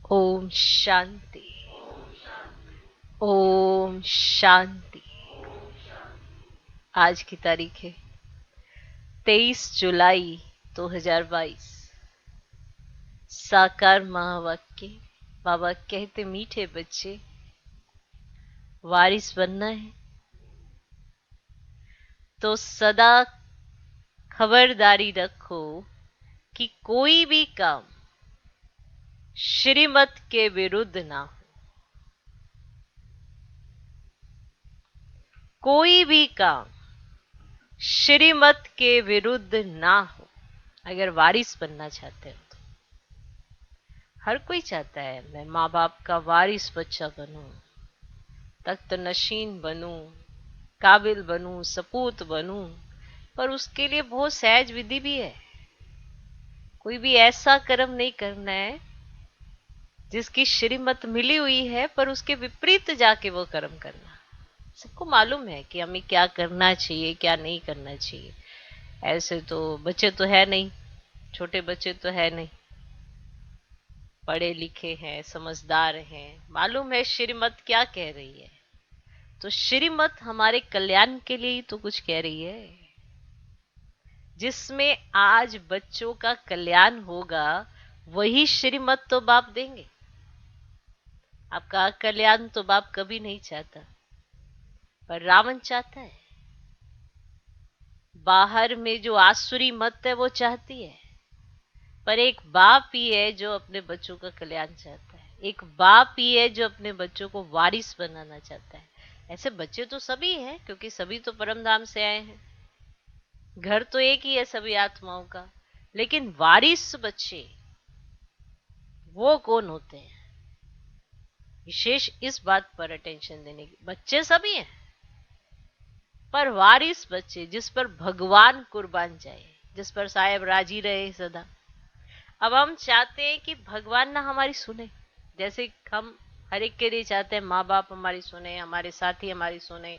ओम शांति। ओम शांति। आज की तारीख है 23 जुलाई 2022। साकार महावाक्य। बाबा कहते, मीठे बच्चे, वारिस बनना है तो सदा खबरदारी रखो कि कोई भी काम श्रीमत के विरुद्ध ना हो। कोई भी काम श्रीमत के विरुद्ध ना हो। अगर वारिस बनना चाहते हो तो हर कोई चाहता है मैं माँ बाप का वारिस बच्चा बनूं, तख्त नशीन बनूं, काबिल बनूं, सपूत बनूं। पर उसके लिए बहुत सहज विधि भी है। कोई भी ऐसा कर्म नहीं करना है जिसकी श्रीमत मिली हुई है पर उसके विपरीत जाके वो कर्म करना। सबको मालूम है कि हमें क्या करना चाहिए, क्या नहीं करना चाहिए। ऐसे तो बच्चे तो है नहीं, छोटे बच्चे तो है नहीं, पढ़े लिखे हैं, समझदार हैं, मालूम है श्रीमत क्या कह रही है। तो श्रीमत हमारे कल्याण के लिए ही तो कुछ कह रही है, जिसमें आज बच्चों का कल्याण होगा। वही श्रीमत तो बाप देंगे। आपका कल्याण तो बाप कभी नहीं चाहता, पर रावण चाहता है। बाहर में जो आसुरी मत है वो चाहती है, पर एक बाप ही है जो अपने बच्चों का कल्याण चाहता है। एक बाप ही है जो अपने बच्चों को वारिस बनाना चाहता है। ऐसे बच्चे तो सभी हैं, क्योंकि सभी तो परम धाम से आए हैं। घर तो एक ही है सभी आत्माओं का, लेकिन वारिस बच्चे वो कौन होते हैं? विशेष इस बात पर अटेंशन देने की। बच्चे सभी हैं, पर वारिस बच्चे जिस पर भगवान कुर्बान जाए, जिस पर साहेब राजी रहे सदा। अब हम चाहते हैं कि भगवान ना हमारी सुने, जैसे हम हर एक के लिए चाहते हैं माँ बाप हमारी सुने, हमारे साथी हमारी सुने,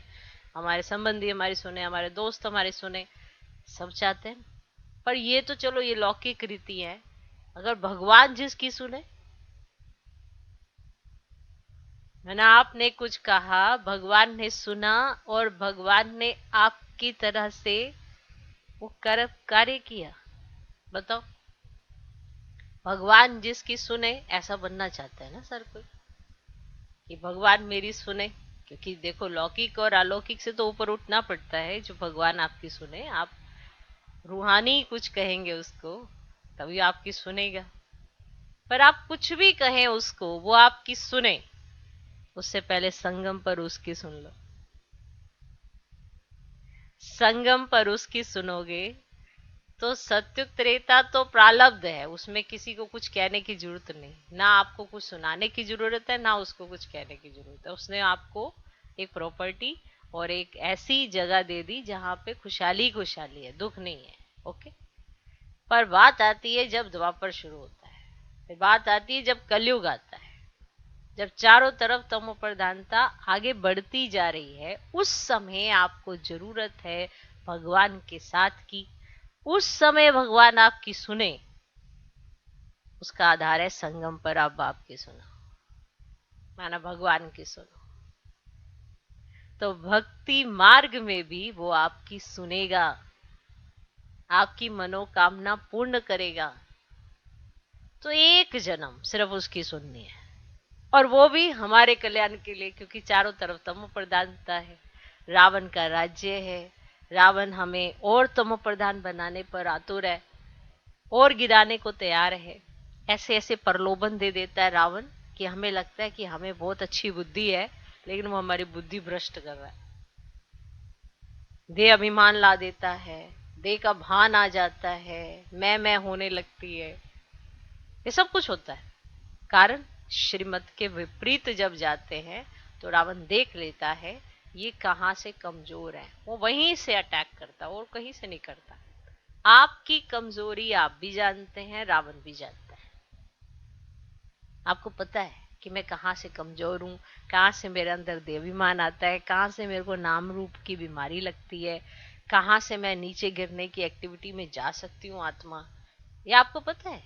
हमारे संबंधी हमारी सुने, हमारे दोस्त हमारे सुने, सब चाहते हैं। पर ये तो चलो ये लौकिक रीति है। अगर भगवान जिसकी सुने, है ना, आपने कुछ कहा, भगवान ने सुना और भगवान ने आपकी तरह से वो कार्य किया। बताओ, भगवान जिसकी सुने, ऐसा बनना चाहता है ना सर कोई, कि भगवान मेरी सुने। क्योंकि देखो, लौकिक और अलौकिक से तो ऊपर उठना पड़ता है। जो भगवान आपकी सुने, आप रूहानी कुछ कहेंगे उसको, तभी आपकी सुनेगा। पर आप कुछ भी कहें उसको, वो आपकी सुने, उससे पहले संगम पर उसकी सुन लो। संगम पर उसकी सुनोगे तो सत्युग त्रेता तो प्रालब्ध है, उसमें किसी को कुछ कहने की जरूरत नहीं। ना आपको कुछ सुनाने की जरूरत है, ना उसको कुछ कहने की जरूरत है। उसने आपको एक प्रॉपर्टी और एक ऐसी जगह दे दी जहां पे खुशहाली खुशहाली है, दुख नहीं है। ओके। पर बात आती है जब द्वापर शुरू होता है, फिर बात आती है जब कलयुग आता है, जब चारों तरफ तमो प्रधानता आगे बढ़ती जा रही है। उस समय आपको जरूरत है भगवान के साथ की। उस समय भगवान आपकी सुने, उसका आधार है संगम पर आप बाप की सुनो, माना भगवान की सुनो। तो भक्ति मार्ग में भी वो आपकी सुनेगा, आपकी मनोकामना पूर्ण करेगा। तो एक जन्म सिर्फ उसकी सुननी है, और वो भी हमारे कल्याण के लिए, क्योंकि चारों तरफ तमो प्रधानता है, रावण का राज्य है। रावण हमें और तमो प्रधान बनाने पर आतुर है और गिराने को तैयार है। ऐसे ऐसे प्रलोभन दे देता है रावण कि हमें लगता है कि हमें बहुत अच्छी बुद्धि है, लेकिन वो हमारी बुद्धि भ्रष्ट कर रहा है। दे अभिमान ला देता है, दे का भान आ जाता है, मैं होने लगती है। ये सब कुछ होता है कारण श्रीमत के विपरीत जब जाते हैं तो रावण देख लेता है ये कहां से कमजोर है, वो वहीं से अटैक करता, और कहीं से नहीं करता। आपकी कमजोरी आप भी जानते हैं, रावण भी जानता है। आपको पता है कि मैं कहाँ से कमजोर हूँ, कहाँ से मेरे अंदर देवाभिमान आता है, कहाँ से मेरे को नाम रूप की बीमारी लगती है, कहाँ से मैं नीचे गिरने की एक्टिविटी में जा सकती हूँ आत्मा। ये आपको पता है।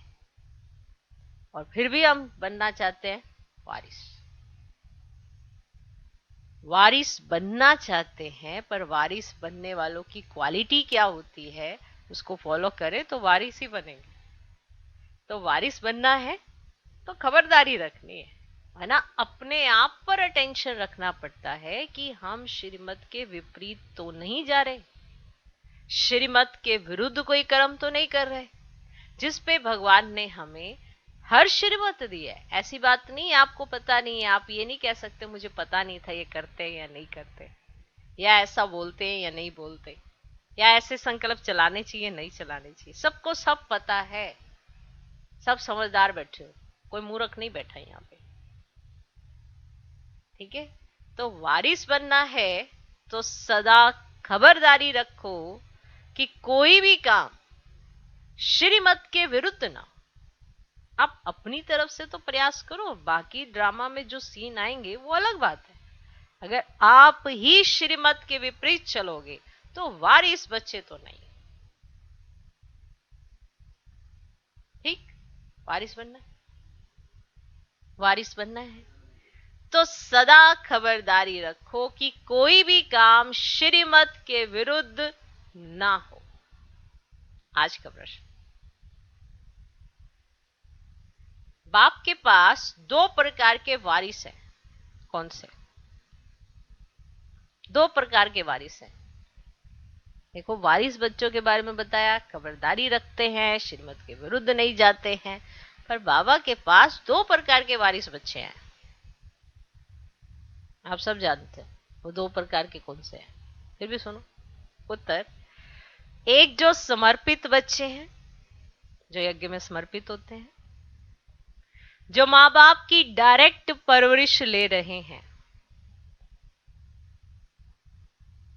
और फिर भी हम बनना चाहते हैं वारिस। वारिस बनना चाहते हैं, पर वारिस बनने वालों की क्वालिटी क्या होती है उसको फॉलो करें तो वारिस ही बनेंगे। तो वारिस बनना है तो खबरदारी रखनी है ना। अपने आप पर अटेंशन रखना पड़ता है कि हम श्रीमत के विपरीत तो नहीं जा रहे, श्रीमत के विरुद्ध कोई कर्म तो नहीं कर रहे, जिस पे भगवान ने हमें हर श्रीमत दी है। ऐसी बात नहीं आपको पता नहीं है, आप ये नहीं कह सकते मुझे पता नहीं था ये करते हैं या नहीं करते, या ऐसा बोलते हैं या नहीं बोलते, या ऐसे संकल्प चलाने चाहिए नहीं चलाने चाहिए। सबको सब पता है, सब समझदार बैठे हो, कोई मूर्ख नहीं बैठा यहाँ पे। ठीक है, तो वारिस बनना है तो सदा खबरदारी रखो कि कोई भी काम श्रीमत के विरुद्ध ना। आप अपनी तरफ से तो प्रयास करो, बाकी ड्रामा में जो सीन आएंगे वो अलग बात है। अगर आप ही श्रीमत के विपरीत चलोगे तो वारिस बच्चे तो नहीं। ठीक, वारिस बनना है, वारिस बनना है तो सदा खबरदारी रखो कि कोई भी काम श्रीमत के विरुद्ध ना हो। आज का प्रश्न, बाप के पास दो प्रकार के वारिस हैं, कौन से? दो प्रकार के वारिस हैं। देखो, वारिस बच्चों के बारे में बताया, खबरदारी रखते हैं, श्रीमत के विरुद्ध नहीं जाते हैं। पर बाबा के पास दो प्रकार के वारिस बच्चे हैं, आप सब जानते हैं वो दो प्रकार के कौन से हैं। फिर भी सुनो उत्तर। एक जो समर्पित बच्चे हैं, जो यज्ञ में समर्पित होते हैं, जो माँ बाप की डायरेक्ट परवरिश ले रहे हैं।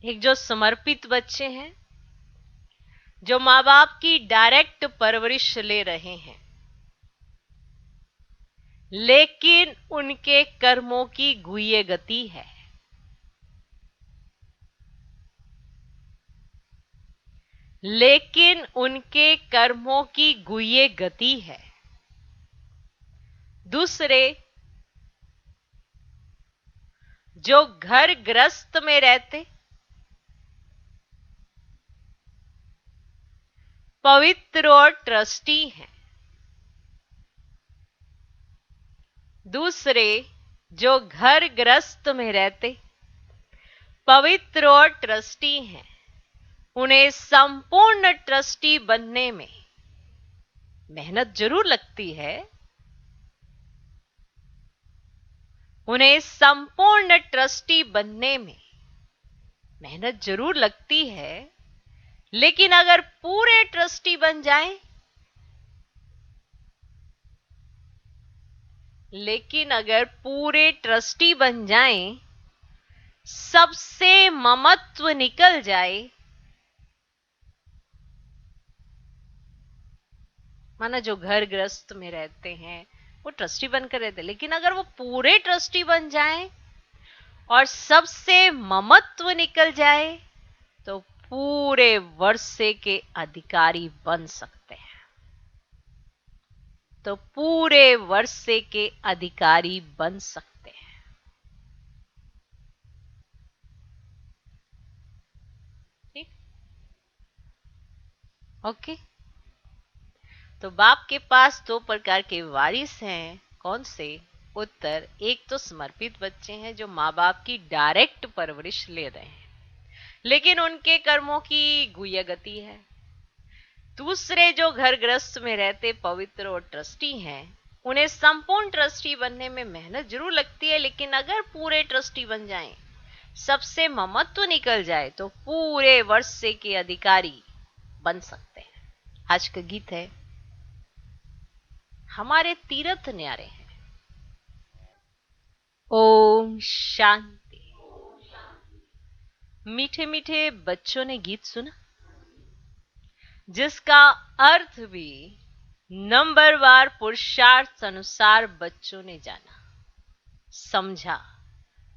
एक जो समर्पित बच्चे हैं जो माँ बाप की डायरेक्ट परवरिश ले रहे हैं, लेकिन उनके कर्मों की गुह्य गति है। लेकिन उनके कर्मों की गुह्य गति है। दूसरे, जो घर गृहस्थ में रहते, पवित्र और ट्रस्टी हैं। दूसरे, जो घर गृहस्थ में रहते, पवित्र और ट्रस्टी हैं, उन्हें संपूर्ण ट्रस्टी बनने में मेहनत जरूर लगती है। उन्हें संपूर्ण ट्रस्टी बनने में मेहनत जरूर लगती है, लेकिन अगर पूरे ट्रस्टी बन जाएं, लेकिन अगर पूरे ट्रस्टी बन जाएं, सबसे ममत्व निकल जाए, माना जो घर गृहस्थ में रहते हैं वो ट्रस्टी बनकर रहते, लेकिन अगर वो पूरे ट्रस्टी बन जाएं और सबसे ममत्व निकल जाए तो पूरे वर्षे के अधिकारी बन सकते हैं। तो पूरे वर्षे के अधिकारी बन सकते हैं। ठीक, ओके। तो बाप के पास दो प्रकार के वारिस हैं, कौन से? उत्तर, एक तो समर्पित बच्चे हैं जो माँ बाप की डायरेक्ट परवरिश ले रहे हैं, लेकिन उनके कर्मों की गुह्य गति है। दूसरे, जो घर गृहस्थ में रहते, पवित्र और ट्रस्टी हैं, उन्हें संपूर्ण ट्रस्टी बनने में मेहनत जरूर लगती है, लेकिन अगर पूरे ट्रस्टी बन जाएं, सबसे ममत्व निकल जाए तो पूरे वर्षे के अधिकारी बन सकते हैं। आज का गीत है, हमारे तीर्थ न्यारे हैं। ओम शांति। मीठे मीठे बच्चों ने गीत सुना, जिसका अर्थ भी नंबरवार पुरुषार्थ अनुसार बच्चों ने जाना, समझा।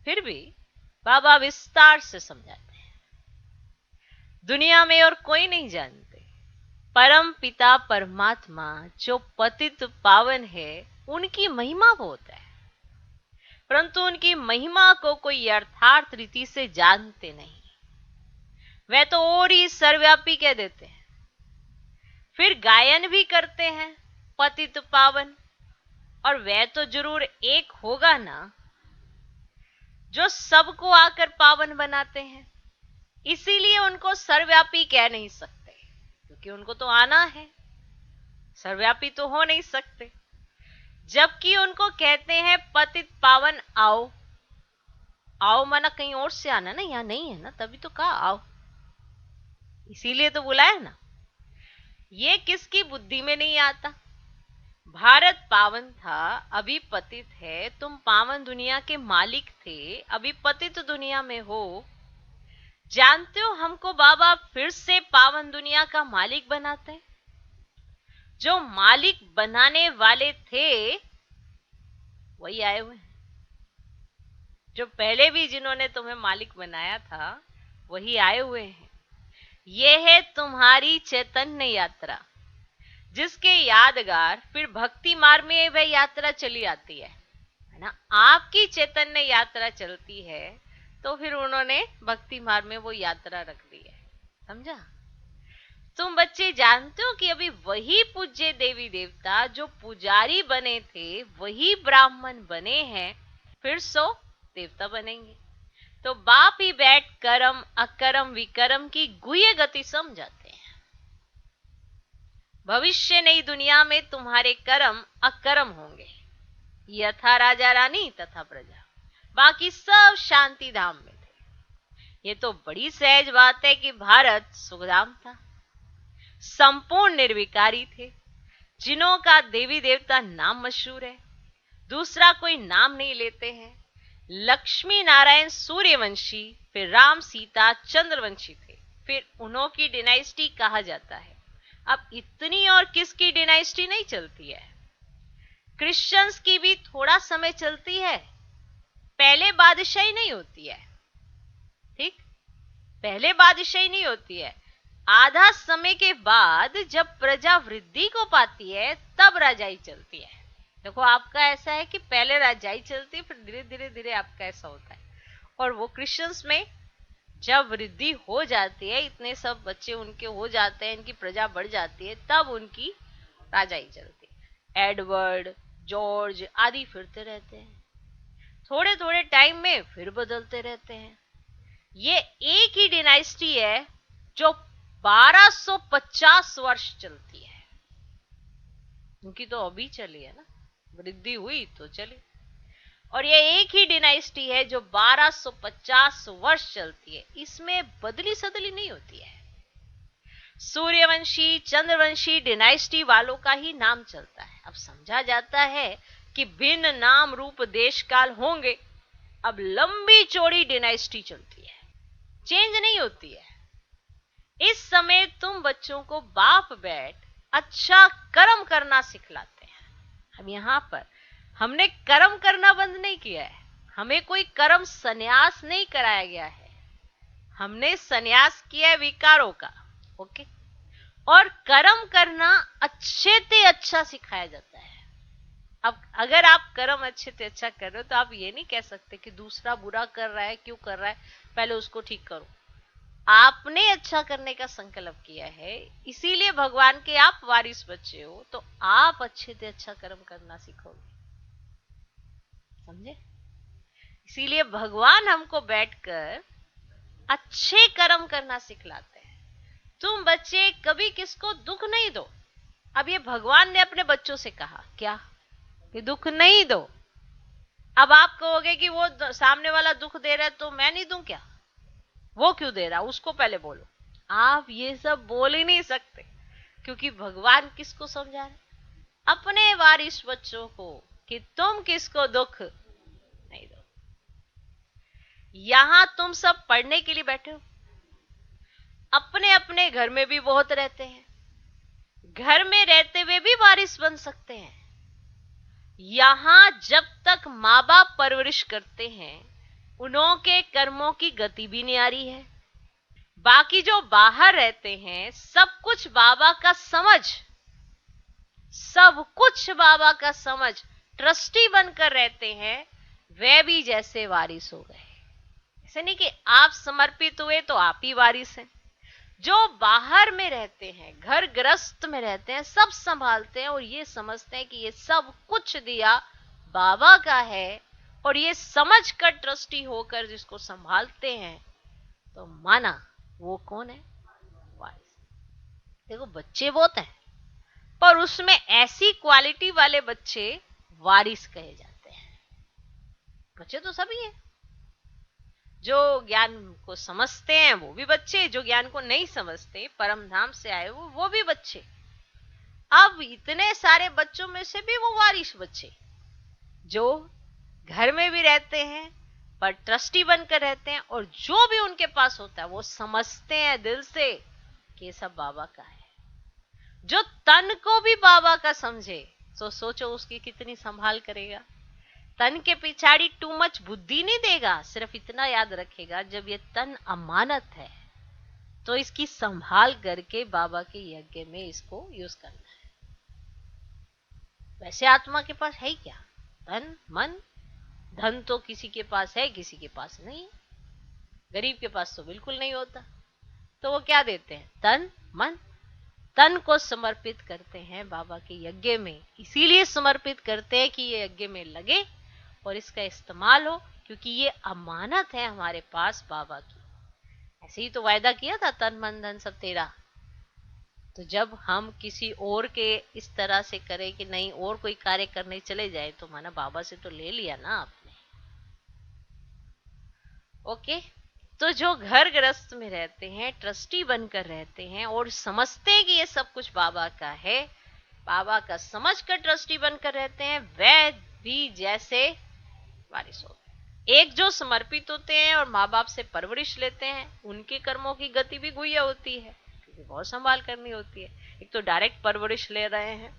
फिर भी बाबा विस्तार से समझाते हैं, दुनिया में और कोई नहीं जानते, परम पिता परमात्मा जो पतित पावन है, उनकी महिमा बहुत है, परंतु उनकी महिमा को कोई यथार्थ रीति से जानते नहीं। वह तो और ही सर्वव्यापी कह देते हैं, फिर गायन भी करते हैं पतित पावन, और वह तो जरूर एक होगा ना जो सबको आकर पावन बनाते हैं। इसीलिए उनको सर्वव्यापी कह नहीं सकते, क्योंकि उनको तो आना है, सर्वव्यापी तो हो नहीं सकते। जबकि उनको कहते हैं पतित पावन आओ। आओ माना कहीं और से आना ना, यहां नहीं है ना, तभी तो कहा आओ, इसीलिए तो बुलाया ना। ये किसकी बुद्धि में नहीं आता। भारत पावन था, अभी पतित है। तुम पावन दुनिया के मालिक थे, अभी पतित दुनिया में हो। जानते हो हमको बाबा फिर से पावन दुनिया का मालिक बनाते हैं। जो मालिक बनाने वाले थे वही आए हुए हैं। जो पहले भी जिन्होंने तुम्हें मालिक बनाया था वही आए हुए हैं। ये है तुम्हारी चैतन्य यात्रा, जिसके यादगार फिर भक्ति मार्ग में वह यात्रा चली आती है ना। आपकी चैतन्य यात्रा चलती है तो फिर उन्होंने भक्ति मार्ग में वो यात्रा रख दी है, समझा। तुम बच्चे जानते हो कि अभी वही पूज्य देवी देवता जो पुजारी बने थे वही ब्राह्मण बने हैं, फिर सो देवता बनेंगे। तो बाप ही बैठ कर्म अकर्म विकर्म की गुह्य गति समझाते हैं। भविष्य नई दुनिया में तुम्हारे कर्म अकर्म होंगे, यथा राजा रानी तथा प्रजा, बाकी सब शांति धाम में थे। ये तो बड़ी सहज बात है कि भारत सुखधाम था, संपूर्ण निर्विकारी थे, जिन्हों का देवी देवता नाम मशहूर है, दूसरा कोई नाम नहीं लेते हैं। लक्ष्मी नारायण सूर्यवंशी, फिर राम सीता चंद्रवंशी थे, फिर उन्हों की डिनाइस्टी कहा जाता है। अब इतनी और किसकी डिनाइस्टी नहीं चलती है। क्रिश्चियंस की भी थोड़ा समय चलती है, पहले बादशाही नहीं होती है, ठीक, पहले बादशाही नहीं होती है। आधा समय के बाद जब प्रजा वृद्धि को पाती है तब राजाई चलती है। देखो आपका ऐसा है कि पहले राजाई चलती है, फिर धीरे धीरे धीरे आपका ऐसा होता है। और वो क्रिश्चियंस में जब वृद्धि हो जाती है, इतने सब बच्चे उनके हो जाते हैं, इनकी प्रजा बढ़ जाती है, तब उनकी राजाई चलती है। एडवर्ड, जॉर्ज आदि फिरते रहते हैं, थोड़े थोड़े टाइम में फिर बदलते रहते हैं। ये एक ही डिनाइस्टी है जो 1250 वर्ष चलती है। उनकी तो अभी चली है ना, वृद्धि हुई तो चली। और ये एक ही डिनाइस्टी है जो 1250 वर्ष चलती है, इसमें बदली सदली नहीं होती है। सूर्यवंशी चंद्रवंशी डिनाइस्टी वालों का ही नाम चलता है। अब समझा जाता है कि भिन्न नाम रूप देश काल होंगे, अब लंबी चौड़ी डिनाइस्टी चलती है, चेंज नहीं होती है। इस समय तुम बच्चों को बाप बैठ अच्छा कर्म करना सिखलाते हैं। हम यहां पर हमने कर्म करना बंद नहीं किया है, हमें कोई कर्म संन्यास नहीं कराया गया है, हमने संन्यास किया है विकारों का, ओके। और कर्म करना अच्छे से अच्छा सिखाया जाता है। अब अगर आप कर्म अच्छे से अच्छा कर रहे हो तो आप ये नहीं कह सकते कि दूसरा बुरा कर रहा है, क्यों कर रहा है, पहले उसको ठीक करो। आपने अच्छा करने का संकल्प किया है, इसीलिए भगवान के आप वारिस बच्चे हो, तो आप अच्छे से अच्छा कर्म करना सीखोगे, समझे। इसीलिए भगवान हमको बैठकर अच्छे कर्म करना सिखलाते हैं। तुम बच्चे कभी किसको दुख नहीं दो। अब ये भगवान ने अपने बच्चों से कहा क्या कि दुख नहीं दो। अब आप कहोगे कि वो सामने वाला दुख दे रहा है तो मैं नहीं दूं क्या, वो क्यों दे रहा, उसको पहले बोलो। आप ये सब बोल ही नहीं सकते, क्योंकि भगवान किसको समझा रहे, अपने वारिस बच्चों को, कि तुम किसको दुख नहीं दो। यहां तुम सब पढ़ने के लिए बैठे हो, अपने अपने घर में भी बहुत रहते हैं, घर में रहते हुए भी वारिस बन सकते हैं। यहां जब तक माँ बाप परवरिश करते हैं, उन्हों के कर्मों की गति भी न्यारी है। बाकी जो बाहर रहते हैं सब कुछ बाबा का समझ, सब कुछ बाबा का समझ ट्रस्टी बनकर रहते हैं, वे भी जैसे वारिस हो गए। ऐसे नहीं कि आप समर्पित हुए तो आप ही वारिस हैं। जो बाहर में रहते हैं, घर ग्रस्त में रहते हैं, सब संभालते हैं और ये समझते हैं कि ये सब कुछ दिया बाबा का है, और ये समझ कर ट्रस्टी होकर जिसको संभालते हैं, तो माना वो कौन है? वारिस। देखो बच्चे बहुत हैं, पर उसमें ऐसी क्वालिटी वाले बच्चे वारिस कहे जाते हैं। बच्चे तो सभी हैं, जो ज्ञान को समझते हैं वो भी बच्चे, जो ज्ञान को नहीं समझते परम धाम से आए वो भी बच्चे। अब इतने सारे बच्चों में से भी वो वारिस बच्चे जो घर में भी रहते हैं पर ट्रस्टी बनकर रहते हैं, और जो भी उनके पास होता है वो समझते हैं दिल से कि ये सब बाबा का है। जो तन को भी बाबा का समझे तो सोचो उसकी कितनी संभाल करेगा। तन के पिछाड़ी टू मच बुद्धि नहीं देगा, सिर्फ इतना याद रखेगा जब ये तन अमानत है तो इसकी संभाल करके बाबा के यज्ञ में इसको यूज करना है। वैसे आत्मा के पास है क्या? तन मन धन तो किसी के पास है, किसी के पास नहीं। गरीब के पास तो बिल्कुल नहीं होता, तो वो क्या देते हैं? तन मन। तन को समर्पित करते हैं बाबा के यज्ञ में, इसीलिए समर्पित करते हैं कि ये यज्ञ में लगे और इसका इस्तेमाल हो, क्योंकि ये अमानत है हमारे पास बाबा की। ऐसे ही तो वायदा किया था, तन मन धन सब तेरा। तो जब हम किसी और के इस तरह से करें कि नहीं और कोई कार्य करने चले जाए, तो माना बाबा से तो ले लिया ना आपने। ओके, तो जो घर गृहस्थ में रहते हैं, ट्रस्टी बनकर रहते हैं और समझते हैं कि ये सब कुछ बाबा का है, बाबा का समझ कर ट्रस्टी बनकर रहते हैं, वह भी जैसे वारिस होते हैं। एक जो समर्पित होते हैं और माँ बाप से परवरिश लेते हैं, उनके कर्मों की गति भी गुह्य होती है, क्योंकि बहुत संभाल करनी होती है। एक तो डायरेक्ट परवरिश ले रहे हैं,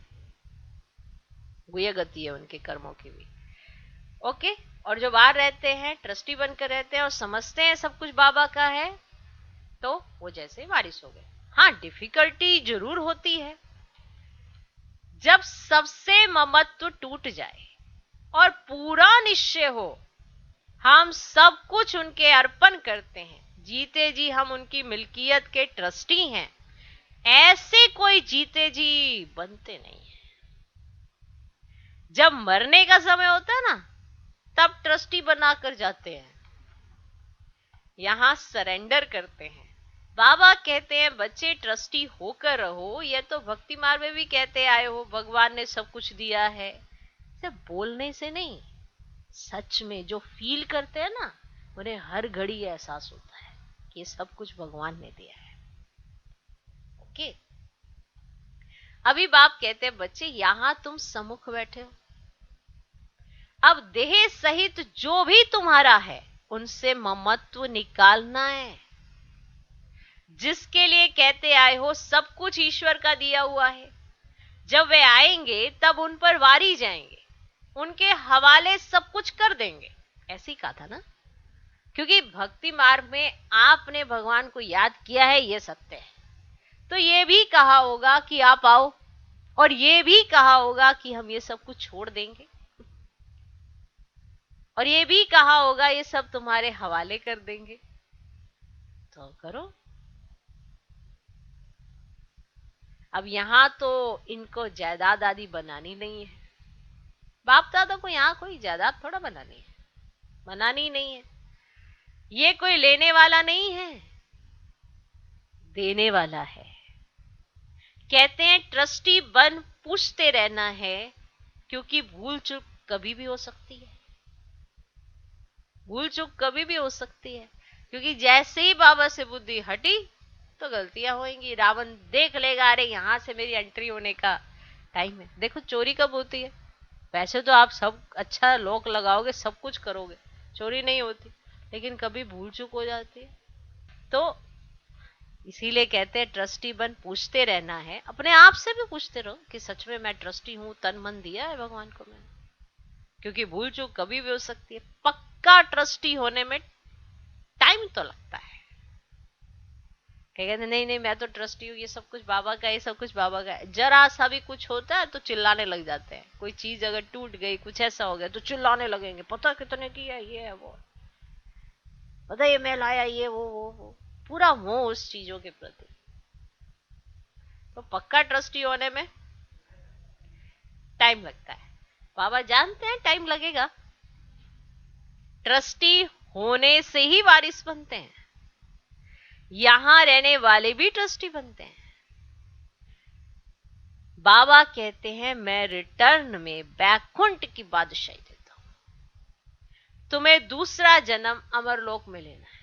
गुह्य गति है उनके कर्मों की भी। ओके, और जो बाहर रहते हैं, ट्रस्टी बनकर रहते हैं और समझते हैं सब कुछ बाबा का है, तो वो जैसे वारिस हो गए। हाँ, डिफिकल्टी जरूर होती है जब सबसे ममत्व टूट जाए और पूरा निश्चय हो हम सब कुछ उनके अर्पण करते हैं, जीते जी हम उनकी मिल्कियत के ट्रस्टी हैं, ऐसे कोई जीते जी बनते नहीं है। जब मरने का समय होता है ना, तब ट्रस्टी बनाकर जाते हैं, यहां सरेंडर करते हैं। बाबा कहते हैं बच्चे ट्रस्टी होकर रहो। ये तो भक्ति मार्ग में भी कहते आए हो, भगवान ने सब कुछ दिया है। सिर्फ बोलने से नहीं, सच में जो फील करते हैं ना, उन्हें हर घड़ी एहसास होता है कि ये सब कुछ भगवान ने दिया है। ओके, अभी बाप कहते हैं बच्चे यहां तुम सम्मुख बैठे हो, अब देह सहित जो भी तुम्हारा है उनसे ममत्व निकालना है। जिसके लिए कहते आए हो सब कुछ ईश्वर का दिया हुआ है, जब वे आएंगे तब उन पर वारी जाएंगे, उनके हवाले सब कुछ कर देंगे। ऐसे ही कहा था ना, क्योंकि भक्ति मार्ग में आपने भगवान को याद किया है, ये सत्य है। तो ये भी कहा होगा कि आप आओ, और ये भी कहा होगा कि हम ये सब कुछ छोड़ देंगे, और ये भी कहा होगा ये सब तुम्हारे हवाले कर देंगे। तो करो। अब यहां तो इनको जायदाद आदि बनानी नहीं है, बाप दादा को यहां कोई जायदाद थोड़ा बनानी है, बनानी नहीं है। ये कोई लेने वाला नहीं है, देने वाला है। कहते हैं ट्रस्टी बन पूछते रहना है, क्योंकि भूल चूक कभी भी हो सकती है, भूल चूक कभी भी हो सकती है। क्योंकि जैसे ही बाबा से बुद्धि हटी तो गलतियां होंगी। रावण देख लेगा, अरे यहां से मेरी एंट्री होने का टाइम है। देखो चोरी कब होती है? वैसे तो आप सब अच्छा लॉक लगाओगे, सब कुछ करोगे, चोरी नहीं होती, लेकिन कभी भूल चूक हो जाती है। तो इसीलिए कहते हैं ट्रस्टी बन पूछते रहना है। अपने आप से भी पूछते रहो कि सच में मैं ट्रस्टी हूं, तन मन दिया है भगवान को मैंने, क्योंकि भूल चूक कभी भी हो सकती है। पक्का ट्रस्टी होने में टाइम तो लगता है, कहते नहीं नहीं मैं तो ट्रस्टी हूँ, ये सब कुछ बाबा का है, ये सब कुछ बाबा का है। जरा सा भी कुछ होता है तो चिल्लाने लग जाते हैं। कोई चीज अगर टूट गई, कुछ ऐसा हो गया तो चिल्लाने लगेंगे, पता कितने की है, ये है वो, पता ये मैं लाया, ये वो पूरा मोह उस चीजों के प्रति। तो पक्का ट्रस्टी होने में टाइम लगता है, बाबा जानते हैं टाइम लगेगा। ट्रस्टी होने से ही वारिस बनते हैं, यहां रहने वाले भी ट्रस्टी बनते हैं। बाबा कहते हैं मैं रिटर्न में बैकुंठ की बादशाही देता हूं, तुम्हें दूसरा जन्म अमरलोक में लेना है।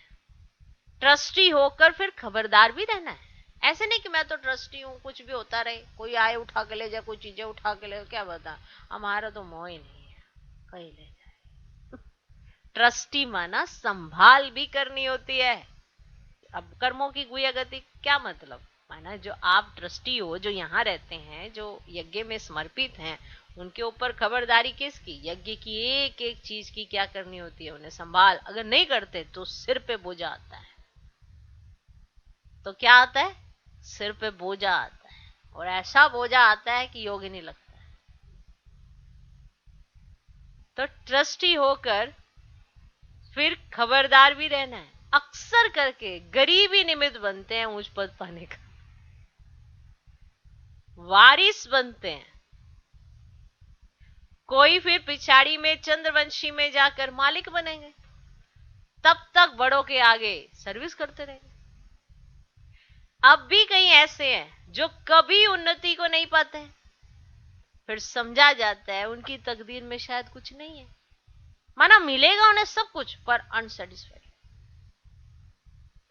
ट्रस्टी होकर फिर खबरदार भी रहना है। ऐसे नहीं कि मैं तो ट्रस्टी हूं, कुछ भी होता रहे, कोई आए उठा के ले जाए, कोई चीजें उठा के ले, क्या बता, हमारा तो मोह ही नहीं है, कहीं ले जाए। ट्रस्टी माना संभाल भी करनी होती है। अब कर्मों की गुया गति क्या मतलब, माना जो आप ट्रस्टी हो, जो यहाँ रहते हैं, जो यज्ञ में समर्पित हैं, उनके ऊपर खबरदारी किसकी, यज्ञ की एक एक चीज की क्या करनी होती है, उन्हें संभाल। अगर नहीं करते तो सिर पे बोझा आता है। तो क्या आता है, सिर पे बोझा आता है, और ऐसा बोझा आता है कि योग ही नहीं लगता है। तो ट्रस्टी होकर फिर खबरदार भी रहना है। अक्सर करके गरीब ही निमित्त बनते हैं ऊंच पद पाने का, वारिस बनते हैं। कोई फिर पिछाड़ी में चंद्रवंशी में जाकर मालिक बनेंगे, तब तक बड़ों के आगे सर्विस करते रहेंगे। अब भी कई ऐसे हैं जो कभी उन्नति को नहीं पाते हैं, फिर समझा जाता है उनकी तकदीर में शायद कुछ नहीं है। माना मिलेगा उन्हें सब कुछ पर अनसेटिस्फाइड,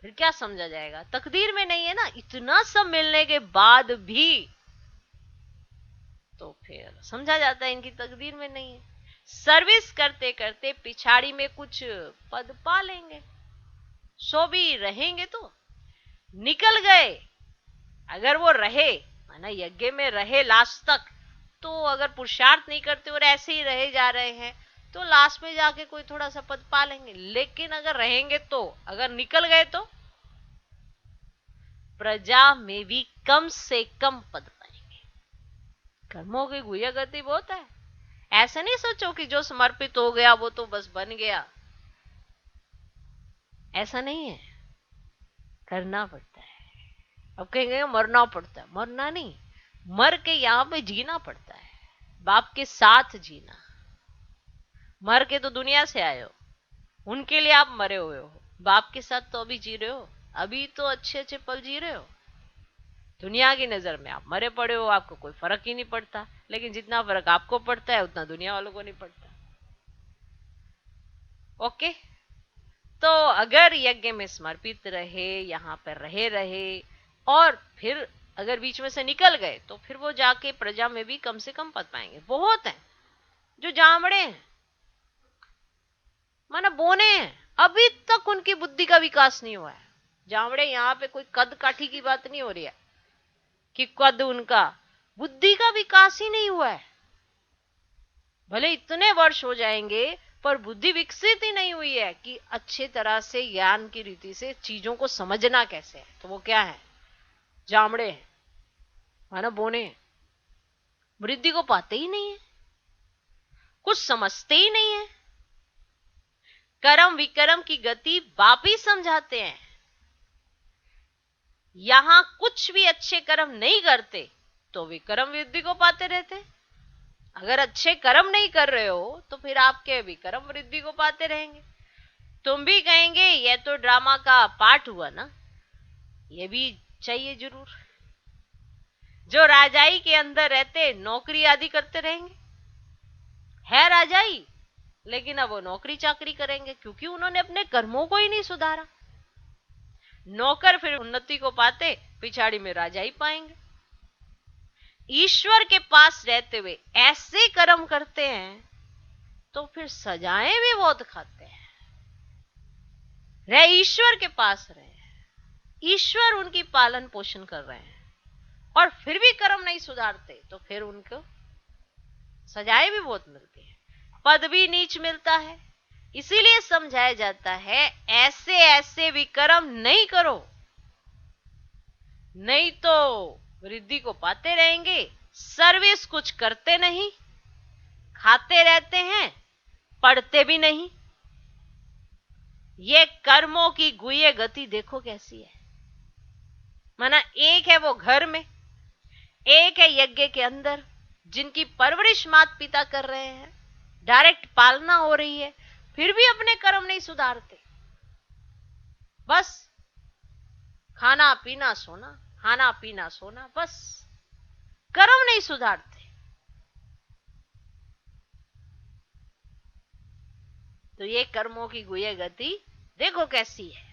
फिर क्या समझा जाएगा, तकदीर में नहीं है ना। इतना सब मिलने के बाद भी तो फिर समझा जाता है इनकी तकदीर में नहीं है। सर्विस करते करते पिछाड़ी में कुछ पद पा लेंगे, सो भी रहेंगे तो निकल गए। अगर वो रहे, माना यज्ञ में रहे लास्ट तक, तो अगर पुरुषार्थ नहीं करते और ऐसे ही रहे जा रहे हैं तो लास्ट में जाके कोई थोड़ा सा पद पा लेंगे। लेकिन अगर रहेंगे तो, अगर निकल गए तो प्रजा में भी कम से कम पद पाएंगे। कर्मों की गुह्य गति बहुत है। ऐसा नहीं सोचो कि जो समर्पित हो गया वो तो बस बन गया, ऐसा नहीं है, करना पड़ता है। अब कहेंगे मरना पड़ता है, मरना नहीं, मर के यहां पे जीना पड़ता है, बाप के साथ जीना। मर के तो दुनिया से आए हो, उनके लिए आप मरे हुए हो, बाप के साथ तो अभी जी रहे हो, अभी तो अच्छे अच्छे पल जी रहे हो। दुनिया की नजर में आप मरे पड़े हो, आपको कोई फर्क ही नहीं पड़ता, लेकिन जितना फर्क आपको पड़ता है उतना दुनिया वालों को नहीं पड़ता। ओके, तो अगर यज्ञ में समर्पित रहे, यहां पर रहे और फिर अगर बीच में से निकल गए तो फिर वो जाके प्रजा में भी कम से कम पद पाएंगे। बहुत हैं जो जामड़े हैं, माना बोने हैं, अभी तक उनकी बुद्धि का विकास नहीं हुआ है। जामड़े, यहां पे कोई कद काठी की बात नहीं हो रही है कि कद, उनका बुद्धि का विकास ही नहीं हुआ है। भले इतने वर्ष हो जाएंगे पर बुद्धि विकसित ही नहीं हुई है कि अच्छे तरह से ज्ञान की रीति से चीजों को समझना कैसे है। तो वो क्या है, जामड़े हैं, माना बोने हैं, वृद्धि को पाते ही नहीं है, कुछ समझते ही नहीं है। कर्म विकर्म की गति बाप ही समझाते हैं। यहां कुछ भी अच्छे कर्म नहीं करते तो विकर्म वृद्धि को पाते रहते। अगर अच्छे कर्म नहीं कर रहे हो तो फिर आपके विकर्म वृद्धि को पाते रहेंगे। तुम भी कहेंगे ये तो ड्रामा का पार्ट हुआ ना, ये भी चाहिए जरूर। जो राजाई के अंदर रहते नौकरी आदि करते रहेंगे, है राजाई, लेकिन अब वो नौकरी चाकरी करेंगे क्योंकि उन्होंने अपने कर्मों को ही नहीं सुधारा। नौकर फिर उन्नति को पाते, पिछाड़ी में राजाई पाएंगे। ईश्वर के पास रहते हुए ऐसे कर्म करते हैं तो फिर सजाएं भी बहुत खाते हैं। रह ईश्वर के पास रहे, ईश्वर उनकी पालन पोषण कर रहे हैं और फिर भी कर्म नहीं सुधारते तो फिर उनको सजाएं भी बहुत मिलती है, पद भी नीच मिलता है। इसीलिए समझाया जाता है ऐसे ऐसे विकर्म नहीं करो नहीं तो रिद्धि को पाते रहेंगे। सर्विस कुछ करते नहीं, खाते रहते हैं, पढ़ते भी नहीं। ये कर्मों की गुए गति देखो कैसी है। माना एक है वो घर में, एक है यज्ञ के अंदर, जिनकी परवरिश माता पिता कर रहे हैं, डायरेक्ट पालना हो रही है, फिर भी अपने कर्म नहीं सुधारते। बस खाना पीना सोना, खाना पीना सोना, बस कर्म नहीं सुधारते। तो ये कर्मों की गुए गति देखो कैसी है।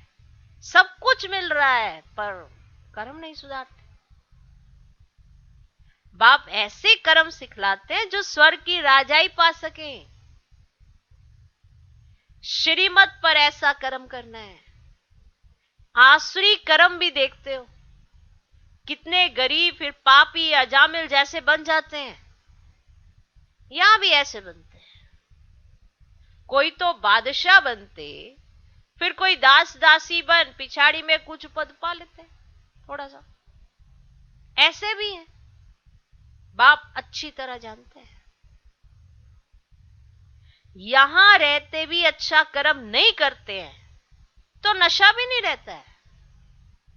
सब कुछ मिल रहा है पर कर्म नहीं सुधारते। बाप ऐसे कर्म सिखलाते हैं जो स्वर्ग की राजाई पा सके। श्रीमत पर ऐसा कर्म करना है। आसुरी कर्म भी देखते हो, कितने गरीब फिर पापी अजामिल जैसे बन जाते हैं। यहां भी ऐसे बनते हैं। कोई तो बादशाह बनते, फिर कोई दास दासी बन पिछाड़ी में कुछ पद पा लेते हैं थोड़ा सा। ऐसे भी हैं, बाप अच्छी तरह जानते हैं। यहां रहते भी अच्छा कर्म नहीं करते हैं तो नशा भी नहीं रहता है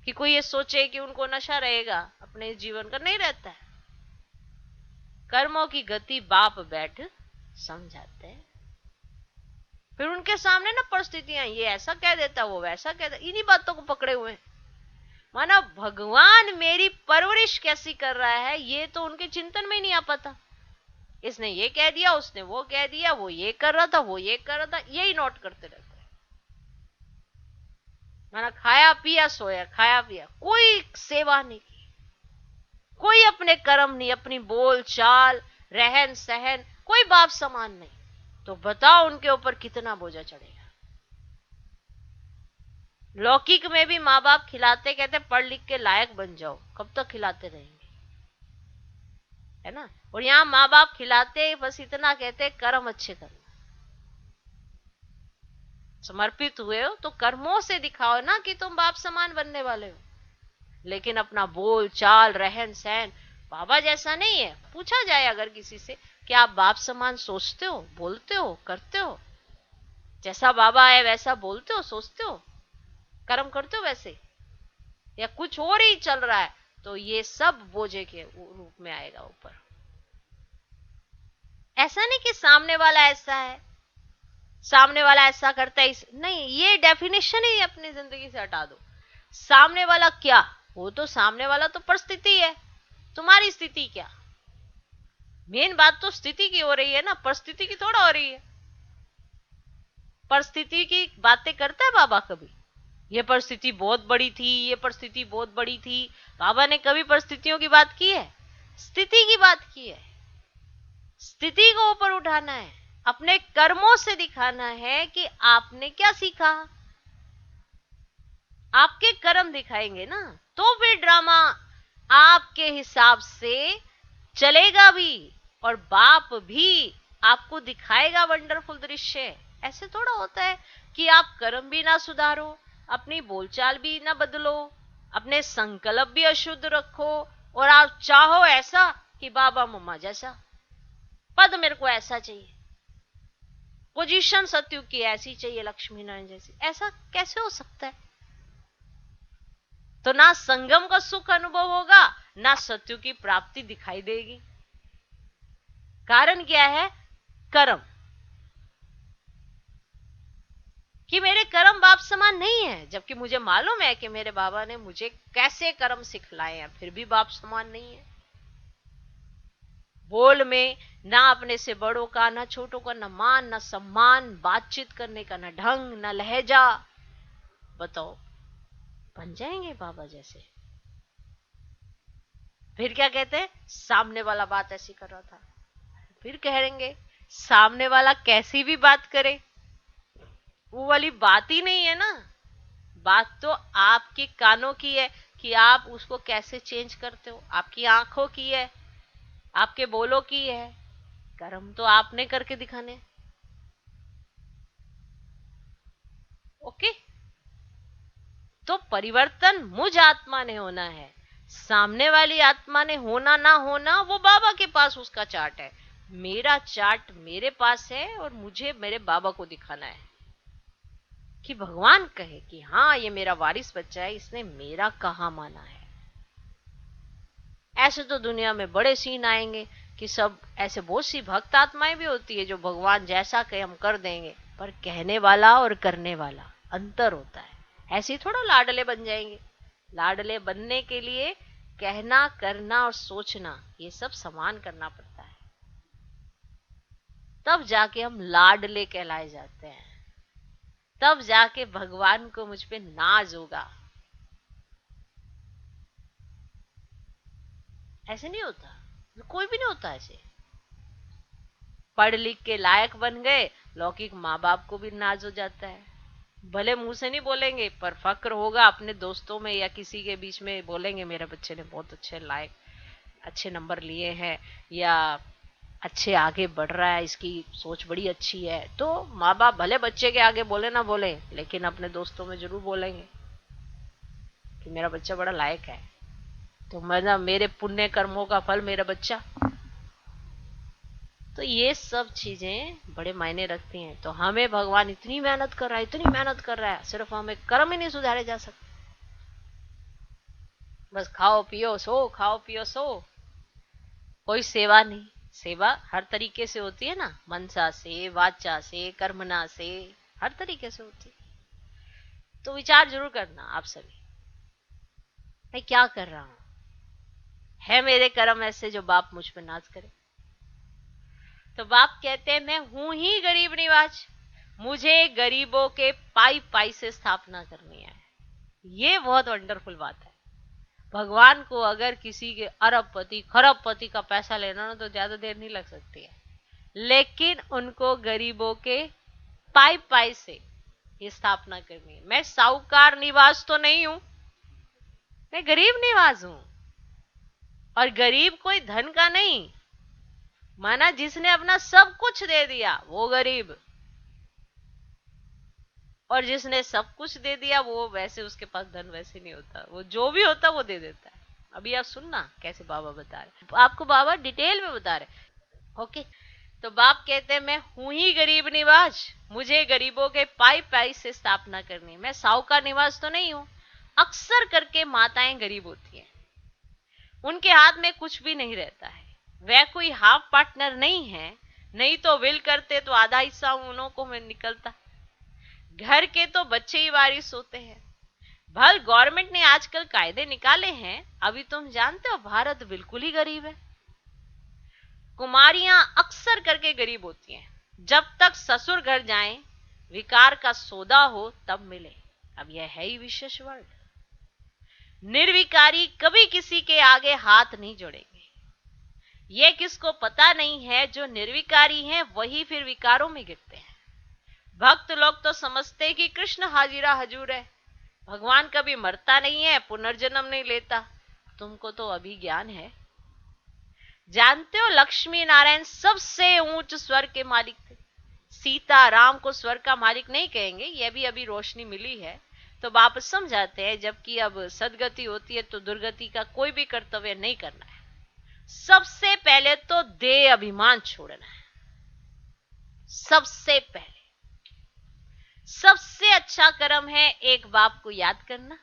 कि कोई ये सोचे कि उनको नशा रहेगा अपने जीवन का, नहीं रहता है। कर्मों की गति बाप बैठ समझाते हैं। फिर उनके सामने ना परिस्थितियां, ये ऐसा कह देता, वो वैसा कह देता, इन्हीं बातों को पकड़े हुए हैं। माना भगवान मेरी परवरिश कैसी कर रहा है ये तो उनके चिंतन में नहीं आ पाता। इसने ये कह दिया, उसने वो कह दिया, वो ये कर रहा था, वो ये कर रहा था, यही नोट करते रहते हैं। माना खाया पिया सोया, खाया पिया, कोई सेवा नहीं की, कोई अपने कर्म नहीं, अपनी बोल चाल रहन सहन कोई बाप समान नहीं। तो बताओ उनके ऊपर कितना बोझा चढ़ेगा। लौकिक में भी माँ बाप खिलाते, कहते पढ़ लिख के लायक बन जाओ, कब तक खिलाते रहेंगे, है ना। और यहां माँ बाप खिलाते बस इतना कहते कर्म अच्छे करना। समर्पित हुए हो तो कर्मों से दिखाओ ना कि तुम बाप समान बनने वाले हो। लेकिन अपना बोल चाल रहन सहन बाबा जैसा नहीं है। पूछा जाए अगर किसी से कि आप बाप समान सोचते हो, बोलते हो, करते हो, जैसा बाबा है वैसा बोलते हो, सोचते हो, कर्म करते हो वैसे, या कुछ और ही चल रहा है, तो ये सब बोझे के रूप में आएगा ऊपर। ऐसा नहीं कि सामने वाला ऐसा है, सामने वाला ऐसा करता है, नहीं, ये डेफिनेशन ही अपनी जिंदगी से हटा दो। सामने वाला क्या, वो तो सामने वाला तो परिस्थिति है, तुम्हारी स्थिति क्या। मेन बात तो स्थिति की हो रही है ना, परिस्थिति की थोड़ा हो रही है। परिस्थिति की बातें करता है बाबा कभी? ये परिस्थिति बहुत बड़ी थी, ये परिस्थिति बहुत बड़ी थी, बाबा ने कभी परिस्थितियों की बात की है? स्थिति की बात की है। स्थिति को ऊपर उठाना है, अपने कर्मों से दिखाना है कि आपने क्या सीखा। आपके कर्म दिखाएंगे ना तो फिर ड्रामा आपके हिसाब से चलेगा भी, और बाप भी आपको दिखाएगा वंडरफुल दृश्य। ऐसे थोड़ा होता है कि आप कर्म भी ना सुधारो, अपनी बोलचाल भी ना बदलो, अपने संकल्प भी अशुद्ध रखो, और आप चाहो ऐसा कि बाबा मम्मा जैसा, पद मेरे को ऐसा चाहिए, पोजीशन सत्युग की ऐसी चाहिए, लक्ष्मी नारायण जैसी। ऐसा कैसे हो सकता है? तो ना संगम का सुख अनुभव होगा, ना सत्य की प्राप्ति दिखाई देगी। कारण क्या है? कर्म। कि मेरे कर्म बाप समान नहीं है, जबकि मुझे मालूम है कि मेरे बाबा ने मुझे कैसे कर्म सिखलाए हैं, फिर भी बाप समान नहीं है। बोल में ना अपने से बड़ों का, ना छोटों का, ना मान, ना सम्मान, बातचीत करने का ना ढंग, ना लहजा। बताओ, बन जाएंगे बाबा जैसे? फिर क्या कहते हैं? सामने वाला बात ऐसी कर रहा था। फिर कहेंगे सामने वाला कैसी भी बात करे, वो वाली बात ही नहीं है ना। बात तो आपके कानों की है कि आप उसको कैसे चेंज करते हो, आपकी आंखों की है, आपके बोलों की है। कर्म तो आपने करके दिखाने। ओके, तो परिवर्तन मुझ आत्मा ने होना है, सामने वाली आत्मा ने होना ना होना वो बाबा के पास उसका चार्ट है। मेरा चार्ट मेरे पास है और मुझे मेरे बाबा को दिखाना है कि भगवान कहे कि हाँ ये मेरा वारिस बच्चा है, इसने मेरा कहा माना है। ऐसे तो दुनिया में बड़े सीन आएंगे कि सब ऐसे बहुत सी भक्त आत्माएं भी होती है जो भगवान जैसा कहे हम कर देंगे, पर कहने वाला और करने वाला अंतर होता है। ऐसे ही थोड़ा लाडले बन जाएंगे। लाडले बनने के लिए कहना, करना और सोचना ये सब समान करना पड़ता है, तब जाके हम लाडले कहलाए जाते हैं, तब जाके भगवान को मुझ पे नाज होगा। ऐसे नहीं होता, कोई भी नहीं होता ऐसे। पढ़ लिख के लायक बन गए, लौकिक माँ बाप को भी नाज हो जाता है। भले मुंह से नहीं बोलेंगे पर फक्र होगा, अपने दोस्तों में या किसी के बीच में बोलेंगे मेरे बच्चे ने बहुत अच्छे लायक अच्छे नंबर लिए हैं, या अच्छे आगे बढ़ रहा है, इसकी सोच बड़ी अच्छी है। तो माँ बाप भले बच्चे के आगे बोले ना बोले, लेकिन अपने दोस्तों में जरूर बोलेंगे कि मेरा बच्चा बड़ा लायक है, तो मैं मेरे पुण्य कर्मों का फल मेरा बच्चा। तो ये सब चीजें बड़े मायने रखती हैं। तो हमें भगवान इतनी मेहनत कर रहा है, इतनी मेहनत कर रहा है, सिर्फ हमें कर्म ही नहीं सुधारे जा सकते। बस खाओ पियो सो, खाओ पियो सो, कोई सेवा नहीं। सेवा हर तरीके से होती है ना, मनसा से, वाचा से, कर्मना से, हर तरीके से होती है। तो विचार जरूर करना आप सभी, मैं क्या कर रहा हूं? है मेरे कर्म ऐसे जो बाप मुझ पर नाज करे? तो बाप कहते हैं मैं हूं ही गरीब निवाज, मुझे गरीबों के पाई पाई से स्थापना करनी है। ये बहुत वंडरफुल बात है। भगवान को अगर किसी के अरबपति खरबपति का पैसा लेना ना, तो ज्यादा देर नहीं लग सकती है, लेकिन उनको गरीबों के पाई पाई से ये स्थापना करनी है। मैं साहूकार निवास तो नहीं हूं, मैं गरीब निवास हूं। और गरीब कोई धन का नहीं, माना जिसने अपना सब कुछ दे दिया वो गरीब, और जिसने सब कुछ दे दिया वो वैसे उसके पास धन वैसे नहीं होता, वो जो भी होता वो दे देता है। अभी आप सुनना कैसे बाबा बता रहे, आपको बाबा डिटेल में बता रहे। ओके, तो बाप कहते हैं मैं हूं ही गरीब निवास, मुझे गरीबों के पाई पाई से स्थापना करनी है। मैं साहूकार निवास तो नहीं हूं। अक्सर करके माताएं गरीब होती हैं, उनके हाथ में कुछ भी नहीं रहता है, वह कोई हाफ पार्टनर नहीं है, नहीं तो विल करते तो आधा हिस्सा उन्हों को में निकलता। घर के तो बच्चे ही वारिस होते हैं। भल गवर्नमेंट ने आजकल कायदे निकाले हैं, अभी तुम जानते हो भारत बिल्कुल ही गरीब है। कुमारियां अक्सर करके गरीब होती हैं, जब तक ससुर घर जाएं, विकार का सौदा हो तब मिले। अब यह है ही विशेष वर्ड। निर्विकारी कभी किसी के आगे हाथ नहीं जोड़ेंगे। यह किसको पता नहीं है, जो निर्विकारी हैं वही फिर विकारों में गिरते हैं। भक्त लोग तो समझते कि कृष्ण हाजिरा हजूर है, भगवान कभी मरता नहीं है, पुनर्जन्म नहीं लेता। तुमको तो अभी ज्ञान है। जानते हो लक्ष्मी नारायण सबसे ऊंच स्वर्ग के मालिक थे। सीता राम को स्वर्ग का मालिक नहीं कहेंगे, यह भी अभी रोशनी मिली है तो वापस समझाते हैं। जबकि अब सदगति होती है तो दुर्गति का कोई भी कर्तव्य नहीं करना है। सबसे पहले तो देह अभिमान छोड़ना है। सबसे पहले सबसे अच्छा कर्म है एक बाप को याद करना,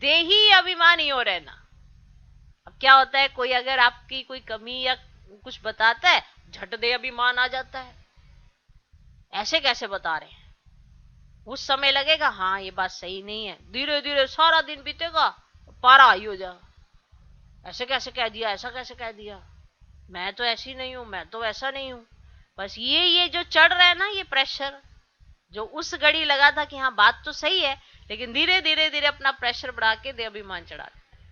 देही अभिमानी हो रहना। अब क्या होता है, कोई अगर आपकी कोई कमी या कुछ बताता है, झट दे अभिमान आ जाता है, ऐसे कैसे बता रहे हैं। उस समय लगेगा हाँ ये बात सही नहीं है, धीरे धीरे सारा दिन बीतेगा, पारा ही हो जा, ऐसे कैसे कह दिया, ऐसा कैसे कह दिया, मैं तो ऐसी नहीं हूं, मैं तो ऐसा नहीं हूं। बस ये जो चढ़ रहा है ना, ये प्रेशर जो उस घड़ी लगा था कि हाँ बात तो सही है, लेकिन धीरे धीरे धीरे अपना प्रेशर बढ़ा के दे अभिमान चढ़ा देता है।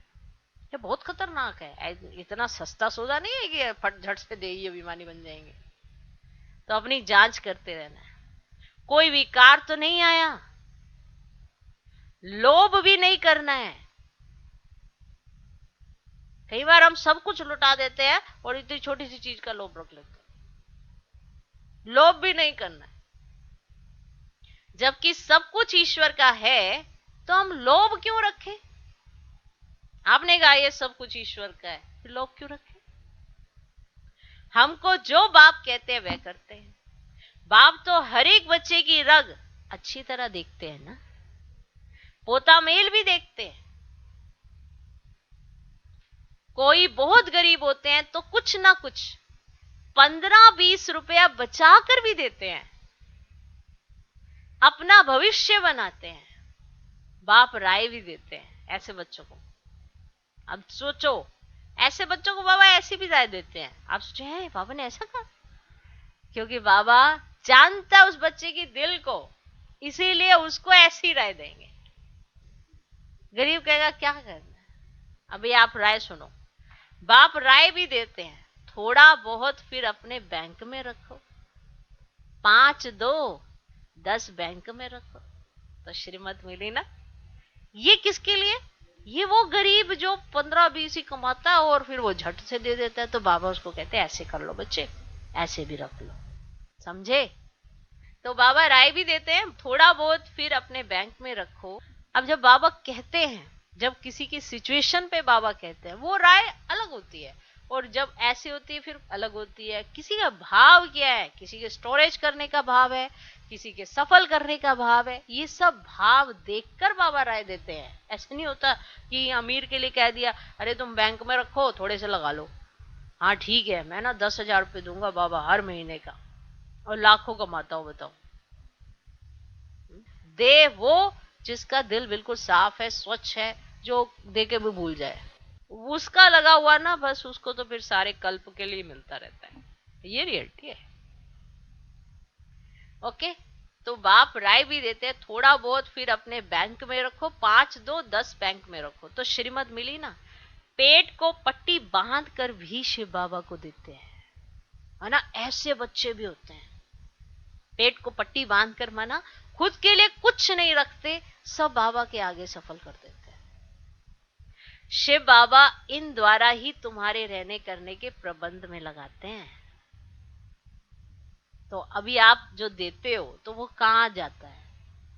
ये बहुत खतरनाक है। इतना सस्ता सौदा नहीं है कि फट झट से दे ही अभिमानी बन जाएंगे। तो अपनी जांच करते रहना है। कोई विकार तो नहीं आया, लोभ भी नहीं करना है। कई बार हम सब कुछ लुटा देते हैं और इतनी छोटी सी चीज का लोभ रख लेते हैं। लोभ भी नहीं करना है। जबकि सब कुछ ईश्वर का है तो हम लोभ क्यों रखें? आपने कहा ये सब कुछ ईश्वर का है, फिर लोग क्यों रखे? हमको जो बाप कहते हैं वह करते हैं। बाप तो हर एक बच्चे की रग अच्छी तरह देखते हैं ना, पोता मेल भी देखते हैं। कोई बहुत गरीब होते हैं तो कुछ ना कुछ 15-20 रुपया बचा कर भी देते हैं, अपना भविष्य बनाते हैं। बाप राय भी देते हैं ऐसे बच्चों को। अब सोचो, ऐसे बच्चों को बाबा ऐसी भी राय देते हैं। आप सोचे हैं बाबा ने ऐसा कहा, क्योंकि बाबा जानता है उस बच्चे की दिल को, इसीलिए उसको ऐसी राय देंगे। गरीब कहेगा क्या करना है। अभी आप राय सुनो, बाप राय भी देते हैं, थोड़ा बहुत फिर अपने बैंक में रखो, 5 दो 10 बैंक में रखो, तो श्रीमत मिली ना। ये किसके लिए? ये वो गरीब जो 15-20 ही कमाता है और फिर वो झट से दे देता है, तो बाबा उसको कहते हैं ऐसे कर लो बच्चे, ऐसे भी रख लो। समझे? तो बाबा राय भी देते हैं, थोड़ा बहुत फिर अपने बैंक में रखो। अब जब बाबा कहते हैं, जब किसी की सिचुएशन पे बाबा कहते हैं, वो राय अलग होती है, और जब ऐसे होती है फिर अलग होती है। किसी का भाव क्या है, किसी के स्टोरेज करने का भाव है, किसी के सफल करने का भाव है, ये सब भाव देखकर बाबा राय देते हैं। ऐसा नहीं होता कि अमीर के लिए कह दिया अरे तुम बैंक में रखो थोड़े से लगा लो, हाँ ठीक है मैं ना 10,000 रुपये दूंगा बाबा हर महीने का, और लाखों कमाता हूं, बताओ। दे वो जिसका दिल बिल्कुल साफ है, स्वच्छ है, जो दे के भी भूल जाए। उसका लगा हुआ ना, बस उसको तो फिर सारे कल्प के लिए मिलता रहता है। ये रियलिटी है। ओके, तो बाप राय भी देते हैं, थोड़ा बहुत फिर अपने बैंक में रखो, 5 दो 10 बैंक में रखो, तो श्रीमत मिली ना। पेट को पट्टी बांध कर भी शिव बाबा को देते हैं, है ना। ऐसे बच्चे भी होते हैं, पेट को पट्टी बांध कर, माना खुद के लिए कुछ नहीं रखते, सब बाबा के आगे सफल कर देते हैं। शिव बाबा इन द्वारा ही तुम्हारे रहने करने के प्रबंध में लगाते हैं। तो अभी आप जो देते हो तो वो कहाँ जाता है?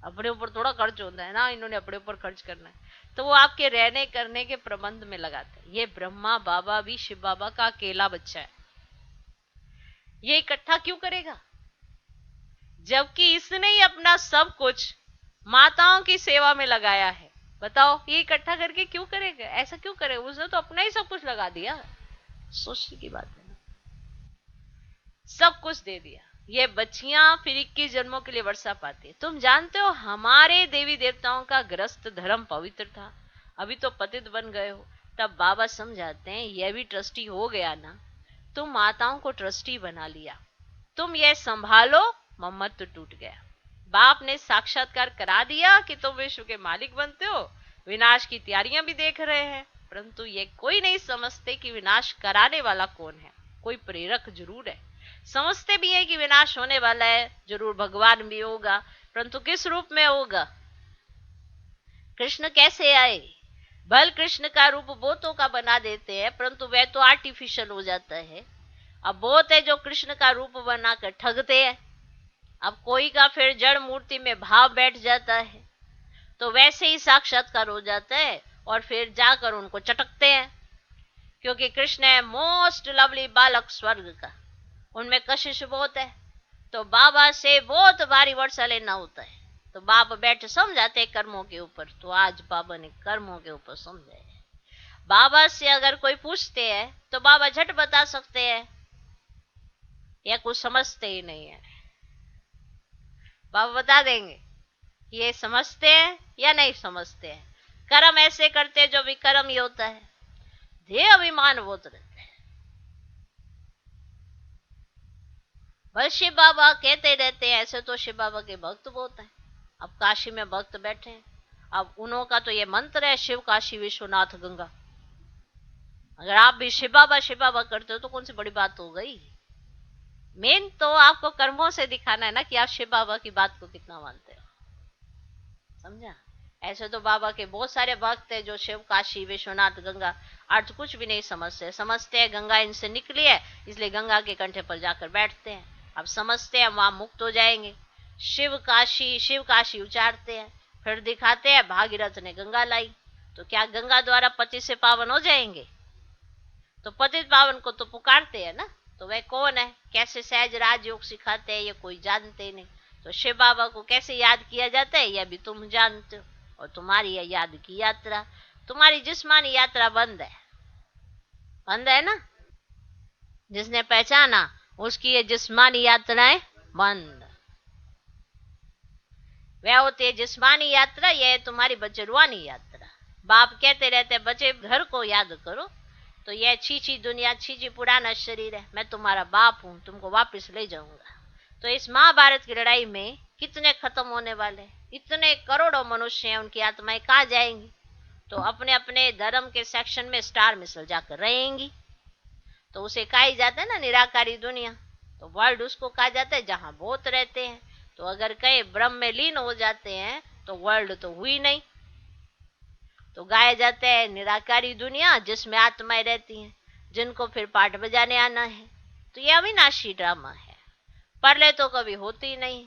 अपने ऊपर थोड़ा खर्च होता है ना, इन्होंने अपने ऊपर खर्च करना है, तो वो आपके रहने करने के प्रबंध में लगाते हैं। ये ब्रह्मा बाबा भी शिव बाबा का अकेला बच्चा है। ये इकट्ठा क्यों करेगा, जबकि इसने ही अपना सब कुछ माताओं की सेवा में लगाया है। बताओ ये इकट्ठा करके क्यों करेगा? ऐसा क्यों करेगा? उसने तो अपना ही सब कुछ लगा दिया। सोचने की बात है ना, सब कुछ दे दिया। ये बच्चियां फिर 21 जन्मों के लिए वर्षा पाती है। तुम जानते हो हमारे देवी देवताओं का ग्रस्त धर्म पवित्र था, अभी तो पतित बन गए हो। तब बाबा समझाते हैं यह भी ट्रस्टी हो गया ना, तुम माताओं को ट्रस्टी बना लिया, तुम ये संभालो, मम्मत तो टूट गया। बाप ने साक्षात्कार करा दिया कि तुम विश्व के मालिक बनते हो, विनाश की तैयारियां भी देख रहे हैं, परंतु ये कोई नहीं समझते कि विनाश कराने वाला कौन है। कोई प्रेरक जरूर है, समझते भी है कि विनाश होने वाला है, जरूर भगवान भी होगा, परंतु किस रूप में होगा? कृष्ण कैसे आए? भल कृष्ण का रूप बहुतों का बना देते हैं, परंतु वह तो आर्टिफिशियल हो जाता है। अब बहुत है जो कृष्ण का रूप बनाकर ठगते हैं। अब कोई का फिर जड़ मूर्ति में भाव बैठ जाता है, तो वैसे ही साक्षात्कार हो जाता है, और फिर जाकर उनको चटकते हैं, क्योंकि कृष्ण है मोस्ट लवली बालक स्वर्ग का, उनमें कशिश बहुत है, तो बाबा से बहुत भारी वर्षा लेना होता है। तो बाबा बैठे समझाते कर्मों के ऊपर, तो आज बाबा ने कर्मों के ऊपर समझाए। बाबा से अगर कोई पूछते हैं तो बाबा झट बता सकते हैं, या कुछ समझते ही नहीं है, बाबा बता देंगे ये समझते हैं या नहीं समझते हैं। कर्म ऐसे करते हैं जो विकर्म ही होता है, ध्येय अभिमान बहुत रहता है। बस शिव बाबा कहते रहते हैं, ऐसे तो शिव बाबा के भक्त बहुत हैं। अब काशी में भक्त बैठे हैं, अब उन्हों का तो ये मंत्र है शिव काशी विश्वनाथ गंगा। अगर आप भी शिव बाबा करते हो तो कौन सी बड़ी बात हो गई। मेन तो आपको कर्मों से दिखाना है ना कि आप शिव बाबा की बात को कितना मानते हो। समझा? ऐसे तो बाबा के बहुत सारे भक्त है जो शिव काशी विश्वनाथ गंगा अर्थ कुछ भी नहीं समझते, समझते हैं गंगा इनसे निकली है इसलिए गंगा के कंठे पर जाकर बैठते हैं। अब समझते हैं वहां मुक्त हो जाएंगे, शिव काशी उचारते हैं, फिर दिखाते हैं भागीरथ ने गंगा लाई। तो क्या गंगा द्वारा पति से पावन हो जाएंगे? तो पतित पावन को तो पुकारते हैं ना, तो वह कौन है, कैसे सहज राजयोग सिखाते हैं ये कोई जानते नहीं। तो शिव बाबा को कैसे याद किया जाता है यह भी तुम जानते हो। और तुम्हारी यह याद की यात्रा, तुम्हारी जिस्मानी यात्रा बंद है ना। जिसने पहचाना उसकी ये जिस्मानी यात्राएं बंद। वह होती है जिस्मानी यात्रा, यह है तुम्हारी बच्चे रूहानी यात्रा। बाप कहते रहते बच्चे घर को याद करो, तो यह छीछी दुनिया, छीछी पुराना शरीर है, मैं तुम्हारा बाप हूं, तुमको वापस ले जाऊंगा। तो इस महाभारत की लड़ाई में कितने खत्म होने वाले, इतने करोड़ों मनुष्य हैं, उनकी आत्माएं कहाँ जाएंगी? तो अपने अपने धर्म के सेक्शन में स्टार मिसल जाकर रहेंगी। तो उसे कहा जाता है ना निराकारी दुनिया। तो वर्ल्ड उसको कहा जाता है जहां भूत रहते हैं। तो अगर कहीं ब्रह्म में लीन हो जाते हैं तो वर्ल्ड तो हुई नहीं। तो गाया जाता है निराकारी दुनिया जिसमें आत्माएं रहती हैं, जिनको फिर पाठ बजाने आना है। तो यह अविनाशी ड्रामा है, परलय तो कभी होती नहीं।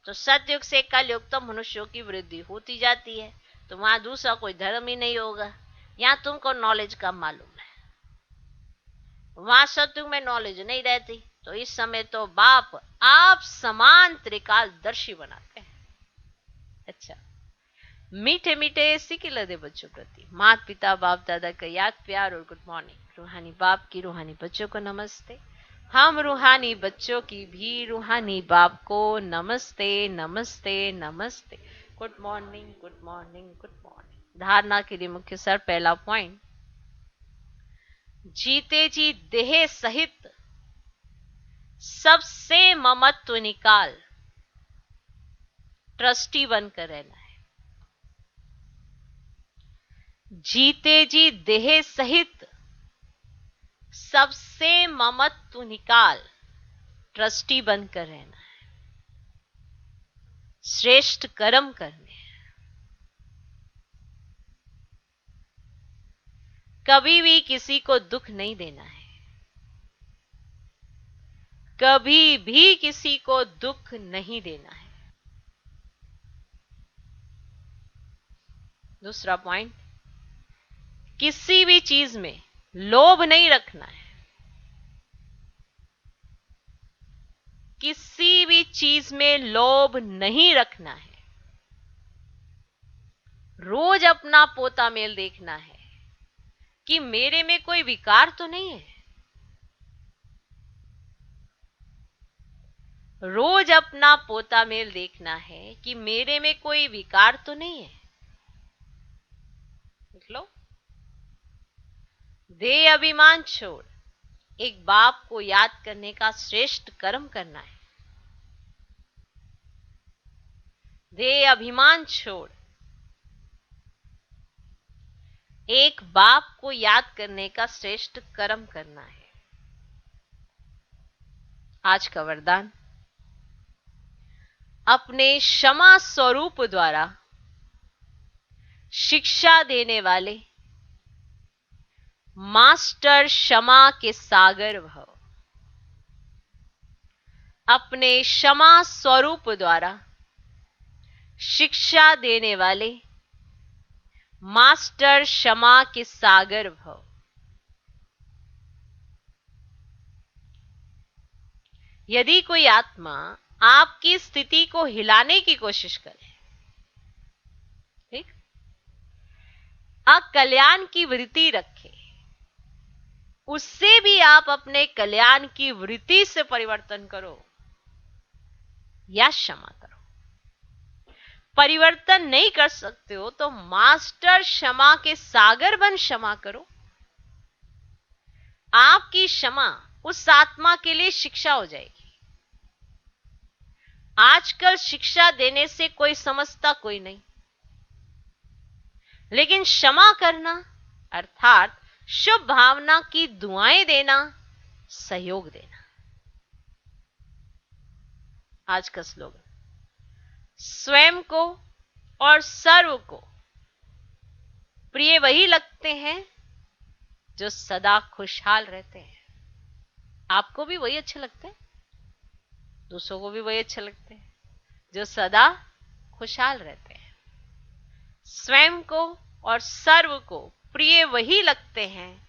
तो सतयुग से कलयुग तक मनुष्यों की वृद्धि होती जाती है। तो वहां दूसरा कोई धर्म ही नहीं होगा। यहाँ तुमको नॉलेज का मालूम है, वहां सतयुग में नॉलेज नहीं रहती। तो इस समय तो बाप आप समान त्रिकालदर्शी बनाते हैं। अच्छा, मीठे मीठे सिके लदे बच्चों प्रति माता पिता बाप दादा का याद प्यार और गुड मॉर्निंग। रूहानी बाप की रूहानी बच्चों को नमस्ते। हम रूहानी बच्चों की भी रूहानी बाप को नमस्ते नमस्ते नमस्ते। Good morning good morning good morning. धारणा के लिए मुख्य सर पहला पॉइंट, जीते जी देह सहित सबसे ममत्व निकाल, ट्रस्टी बनकर रहना है। जीते जी देह सहित सबसे ममत्व निकाल, ट्रस्टी बनकर रहना है। श्रेष्ठ कर्म करने हैं। कभी भी किसी को दुख नहीं देना है, कभी भी किसी को दुख नहीं देना है। दूसरा पॉइंट, किसी भी चीज में लोभ नहीं रखना है। किसी भी चीज में लोभ नहीं रखना है। रोज अपना पोता मेल देखना है कि मेरे में कोई विकार तो नहीं है। रोज अपना पोता मेल देखना है कि मेरे में कोई विकार तो नहीं है। देख लो, दे अभिमान छोड़, एक बाप को याद करने का श्रेष्ठ कर्म करना है। दे अभिमान छोड़, एक बाप को याद करने का श्रेष्ठ कर्म करना है। आज का वरदान, अपने क्षमा स्वरूप द्वारा शिक्षा देने वाले मास्टर क्षमा के सागर भव। अपने क्षमा स्वरूप द्वारा शिक्षा देने वाले मास्टर क्षमा के सागर भव। यदि कोई आत्मा आपकी स्थिति को हिलाने की कोशिश करे, ठीक, अकल्याण की वृत्ति रखे, उससे भी आप अपने कल्याण की वृत्ति से परिवर्तन करो या क्षमा करो। परिवर्तन नहीं कर सकते हो तो मास्टर क्षमा के सागर बन क्षमा करो। आपकी क्षमा उस आत्मा के लिए शिक्षा हो जाएगी। आजकल शिक्षा देने से कोई समझता कोई नहीं, लेकिन क्षमा करना अर्थात शुभ भावना की दुआएं देना, सहयोग देना। आज का स्लोगन, स्वयं को और सर्व को प्रिय वही लगते हैं जो सदा खुशहाल रहते हैं। आपको भी वही अच्छे लगते हैं, दूसरों को भी वही अच्छे लगते हैं जो सदा खुशहाल रहते हैं। स्वयं को और सर्व को प्रिय वही लगते हैं